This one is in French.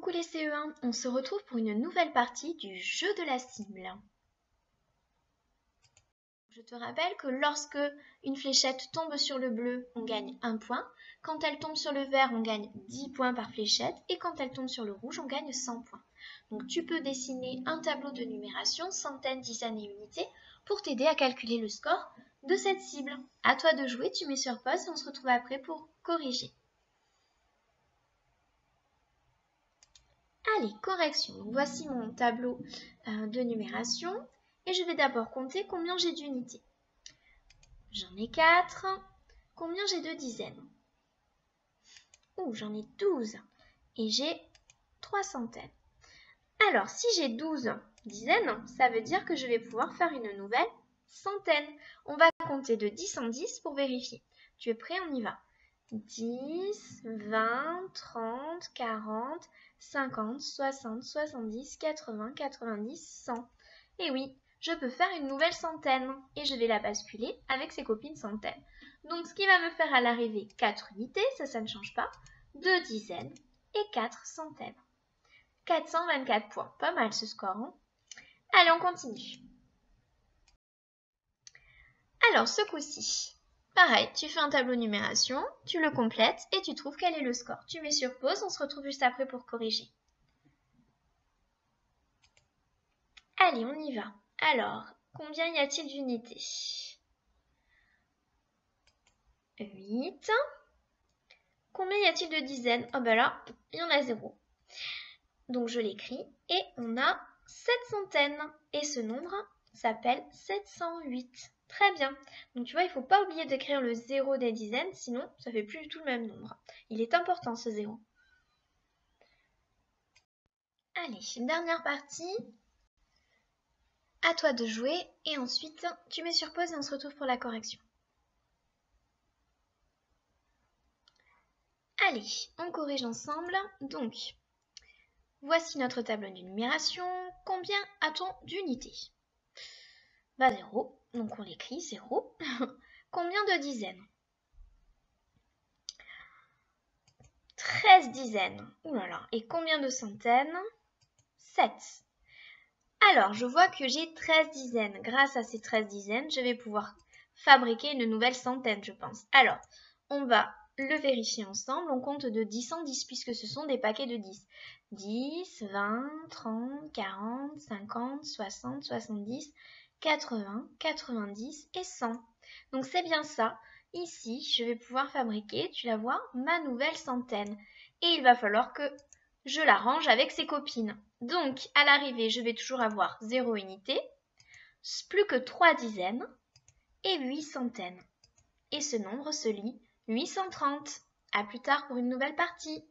Coucou les CE1, on se retrouve pour une nouvelle partie du jeu de la cible. Je te rappelle que lorsque une fléchette tombe sur le bleu, on gagne 1 point. Quand elle tombe sur le vert, on gagne 10 points par fléchette. Et quand elle tombe sur le rouge, on gagne 100 points. Donc tu peux dessiner un tableau de numération, centaines, dizaines et unités, pour t'aider à calculer le score de cette cible. À toi de jouer, tu mets sur pause et on se retrouve après pour corriger. Allez, correction. Donc, voici mon tableau de numération et je vais d'abord compter combien j'ai d'unités. J'en ai 4. Combien j'ai de dizaines? J'en ai 12 et j'ai 3 centaines. Alors, si j'ai 12 dizaines, ça veut dire que je vais pouvoir faire une nouvelle centaine. On va compter de 10 en 10 pour vérifier. Tu es prêt? On y va. 10, 20, 30, 40, 50, 60, 70, 80, 90, 100. Et oui, je peux faire une nouvelle centaine et je vais la basculer avec ses copines centaines. Donc ce qui va me faire à l'arrivée 4 unités, ça ne change pas, 2 dizaines et 4 centaines. 424 points, pas mal ce score, hein? Allez, on continue. Alors ce coup-ci, pareil, tu fais un tableau de numération, tu le complètes et tu trouves quel est le score. Tu mets sur pause, on se retrouve juste après pour corriger. Allez, on y va. Alors, combien y a-t-il d'unités? 8. Combien y a-t-il de dizaines? Oh ben là, il y en a 0. Donc je l'écris et on a 7 centaines. Et ce nombre s'appelle 708. Très bien. Donc tu vois, il ne faut pas oublier d'écrire le 0 des dizaines, sinon ça fait plus du tout le même nombre. Il est important ce 0. Allez, une dernière partie. À toi de jouer et ensuite tu mets sur pause et on se retrouve pour la correction. Allez, on corrige ensemble. Donc, voici notre tableau de numération. Combien a-t-on d'unités? 0. Donc on l'écrit, 0. Combien de dizaines? 13 dizaines. Ouh là là. Et combien de centaines? 7. Alors, je vois que j'ai 13 dizaines. Grâce à ces 13 dizaines, je vais pouvoir fabriquer une nouvelle centaine, je pense. Alors, on va le vérifier ensemble. On compte de 10 en 10 puisque ce sont des paquets de 10. 10, 20, 30, 40, 50, 60, 70, 80, 90 et 100. Donc c'est bien ça. Ici, je vais pouvoir fabriquer, tu la vois, ma nouvelle centaine. Et il va falloir que je la range avec ses copines. Donc, à l'arrivée, je vais toujours avoir 0 unité, plus que 3 dizaines et 8 centaines. Et ce nombre se lit 830. À plus tard pour une nouvelle partie.